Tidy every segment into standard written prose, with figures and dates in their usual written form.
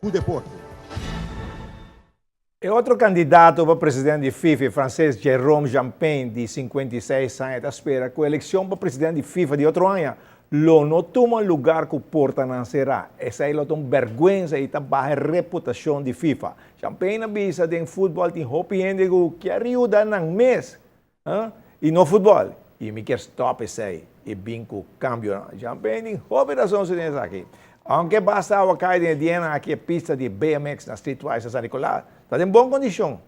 o deporte. E outro candidato para presidente de FIFA, francês Jérôme Jampin, de 56 anos, espera que a eleição para presidente de FIFA de outro ano não toma lugar que o porta não será. Essa é uma vergonha e a baixa reputação de FIFA. Jampin avisa que em futebol tem hopi que ajuda no mês e no futebol. E me quer stop isso aí e binco cambio. Jampin tem hopi razão se tem aqui. Aunque basta a cair de aqui a pista de BMX na Streetwise San Nicolás, está em boa condição.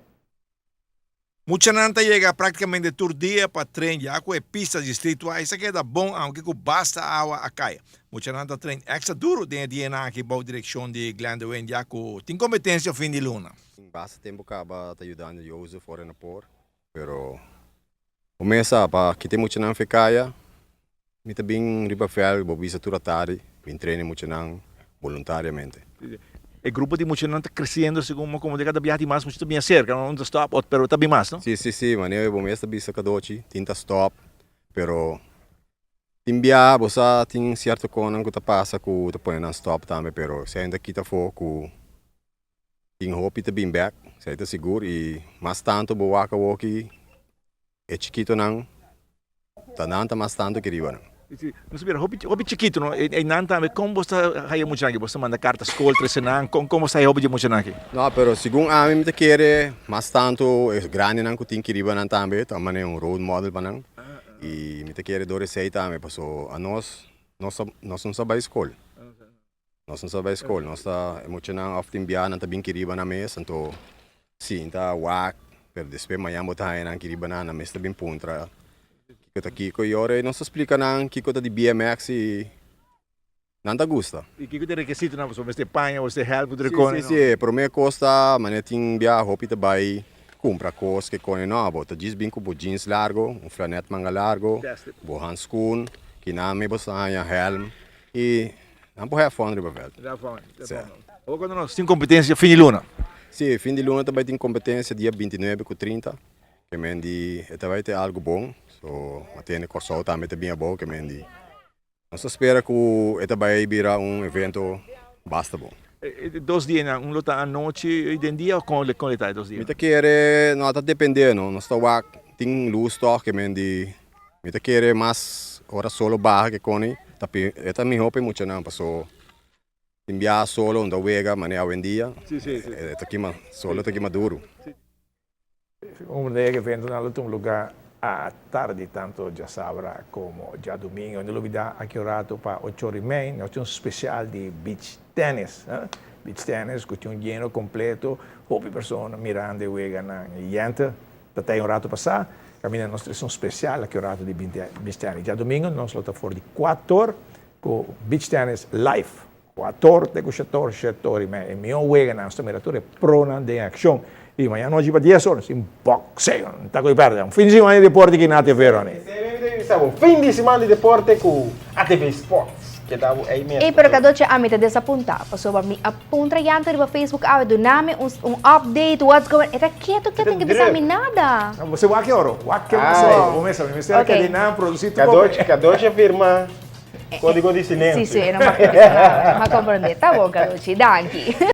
Mucha nanta chega praticamente todo dia para treinar, já com a pista de Streetwise, isso queda bom, aunque basta a água a cair. Mucha nanta treina extra duro dentro de aqui boa direção de Glendowen, já que tem competência fim de luna. Basta tempo acaba te ajudando Joseph fora na por, pero começa para que tem muita não ficar, me também riba fel, bobisa tura tarde. Treino muito não voluntariamente. O grupo de muitos não está crescendo, como de cada viagem mais, muito bem cerca, não está stop, pero está bem mais, não? Sim, mas eu vou estar bem sacadoci, tinta stop, pero tem viagem, você tem certo coisa que passa que você põe na stop também, pero se ainda kita foco, tem hope de bem back, se está seguro e mais tanto boa que o que é chiquito não, tá não tá mais tanto que riba não. Não sabia, hobby chiquito, não? E nanta, como você vai muito aqui? Você manda carta escola, trezenang, como você hobby muito aqui? Não, pero segundo a mim te quer mais tanto é grande não que tem que riba não também, também é role model para não. E me te quer do receita também, passou a nós não sabemos escola. Nós não sabemos escola, nós tá muito não often biar não também que riba na mesa, então sim, tá wak, pero depois amanhã botar não que riba na mesa também puntra. Kiko yore não se explica não Kiko tá de BMX e não tá gusta. E Kiko tem requisito não você panha você help do recone. Sim, por mim costa, mas tem bia roupa também compra coisas que cone não, bota jeans com jeans largo, flanete manga largo, bo handschoen, que não me bosta helm e não pode fone riba velho. Dá fone. Ou quando nós tem competência fim de luna. Sim, fim de luna também tem competência dia 29 com 30, que mendi também tem algo bom. So, matene corso também bem bom que mendi. Nós espera que esta vai virar evento basta bom. 2 dias, luta à noite e de dia com ele tá 2 dias. Me quer não tá dependendo, nós tá tem luz toque que mendi. Me quer mais hora solo barra que cone, tapi esta me hope muito não, passou. Enviar solo onda wega mané a dia. Sim. Tá aqui solo tá aqui maduro. Dia que evento na lugar a tarde tanto já sabrá como já domingo no lugar aqui orato para 8h30 nós temos um especial de beach tennis beach tennis que tem lleno completo houve pessoas mirando e wega na gente até orato passar caminha nós temos um especial aqui orato de beach tennis já domingo nós lota for de 4 com beach tennis live 4 de 7h30 e meu wega na nossa miratore prona de ação. E amanhã nós vamos 10 horas em boxeo. Não está com perda. Um fim de semana de deporte que não te vero, né? Fim de semana de deporte com a TV Sports. Que dá aí mesmo. E pero cada dia a meta desapuntar. Passou para mim apunta yanto no Facebook ao do nome update what's going. Era quieto que tem que pensar nada. Você vai que hora? Vai que você. Começa a me ser que de não produzir tudo. Cada dia firma código de silêncio. Sim, não vai compreender. Tá bom, cada dia. Danke.